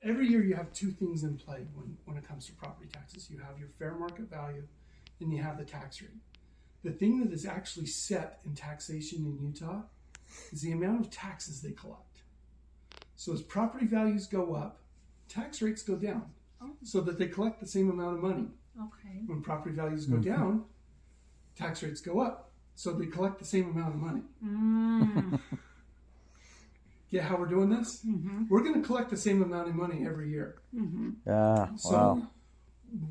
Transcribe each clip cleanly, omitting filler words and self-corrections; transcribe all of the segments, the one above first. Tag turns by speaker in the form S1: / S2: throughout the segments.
S1: every year you have two things in play when it comes to property taxes. You have your fair market value and you have the tax rate. The thing that is actually set in taxation in Utah is the amount of taxes they collect. So as property values go up, tax rates go down, so that they collect the same amount of money.
S2: Okay.
S1: When property values go down, tax rates go up, so they collect the same amount of money. Get how we're doing this? We're going to collect the same amount of money every year.
S3: Yeah.
S1: So
S3: Wow.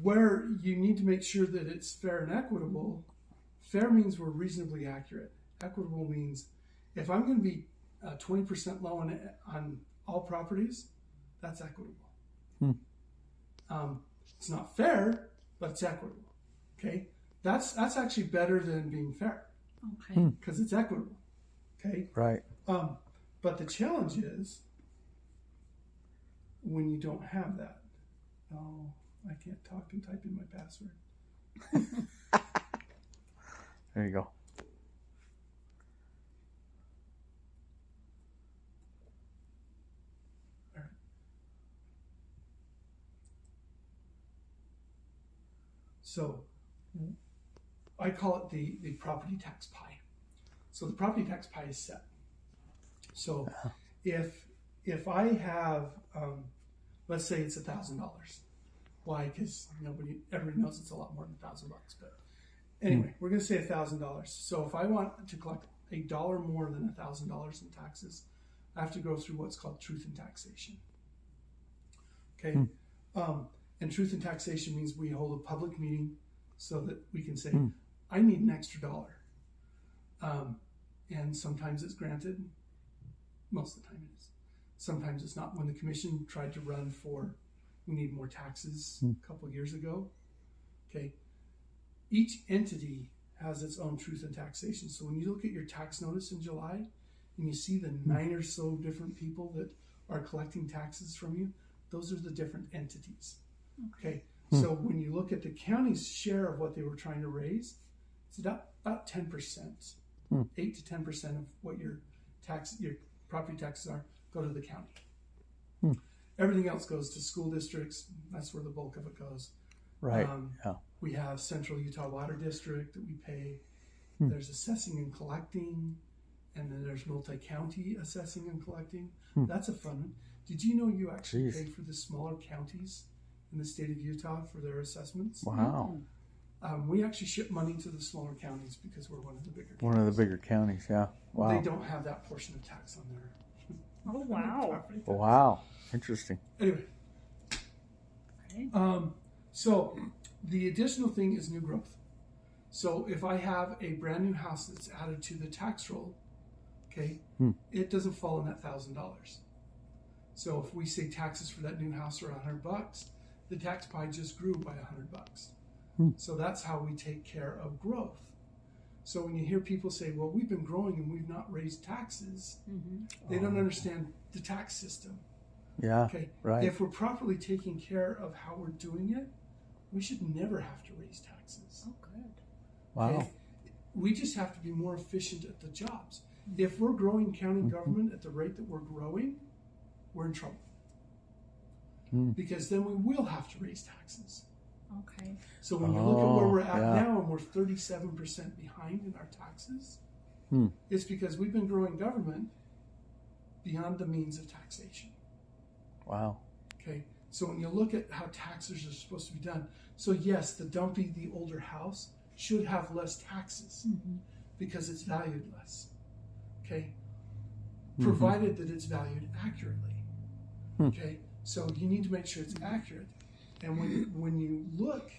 S1: where you need to make sure that it's fair and equitable, fair means we're reasonably accurate. Equitable means if I'm going to be 20% low on all properties, that's equitable. It's not fair, but it's equitable. Okay, that's actually better than being fair.
S2: Okay.
S1: Because it's equitable. Okay.
S3: Right.
S1: But the challenge is when you don't have that. Oh, I can't talk and type in my password.
S3: There you go.
S1: All right. So I call it the property tax pie. So the property tax pie is set. So if I have, let's say it's $1,000. Why? Because everybody knows it's a lot more than $1,000. But anyway, we're going to say $1,000. So if I want to collect $1 more than $1,000 in taxes, I have to go through what's called truth in taxation. Okay, and truth in taxation means we hold a public meeting so that we can say, I need an extra dollar. And sometimes it's granted. Most of the time it is. Sometimes it's not. When the commission tried to run for we need more taxes a couple of years ago, okay, each entity has its own truth in taxation. So when you look at your tax notice in July and you see the 9 or so different people that are collecting taxes from you, those are the different entities. Okay. So when you look at the county's share of what they were trying to raise, it's about 10%, 8 to 10% of what your property taxes are go to the county. Everything else goes to school districts. That's where the bulk of it goes.
S3: Right. Yeah.
S1: We have Central Utah Water District that we pay. There's assessing and collecting, and then there's multi-county assessing and collecting. That's a fun one. Did you know you actually pay for the smaller counties in the state of Utah for their assessments?
S3: Wow.
S1: We actually ship money to the smaller counties because we're one of the bigger counties.
S3: One of the bigger counties. Yeah. Wow.
S1: They don't have that portion of tax on their
S2: Oh, wow.
S1: property tax.
S3: Wow. Interesting.
S1: Anyway,
S2: Okay.
S1: so the additional thing is new growth. So if I have a brand new house that's added to the tax roll, okay, it doesn't fall in that $1,000. So if we say taxes for that new house are $100, the tax pie just grew by $100. So that's how we take care of growth. So when you hear people say, well, we've been growing and we've not raised taxes, they don't understand the tax system.
S3: Yeah.
S1: Okay.
S3: Right.
S1: If we're properly taking care of how we're doing it, we should never have to raise taxes.
S2: Oh, good.
S3: Wow.
S1: Okay? We just have to be more efficient at the jobs. If we're growing county government at the rate that we're growing, we're in trouble. Because then we will have to raise taxes.
S2: Okay.
S1: So when you look at where we're at
S3: yeah.
S1: now and we're 37% behind in our taxes, it's because we've been growing government beyond the means of taxation.
S3: Wow.
S1: Okay, so when you look at how taxes are supposed to be done, so yes, the older house should have less taxes because it's valued less. Okay, provided that it's valued accurately. Okay, so you need to make sure it's accurate. And when you look,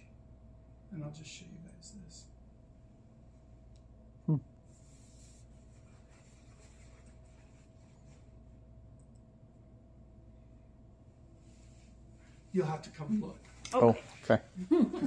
S1: and I'll just show you guys this. You'll have to come and look.
S3: Oh, okay.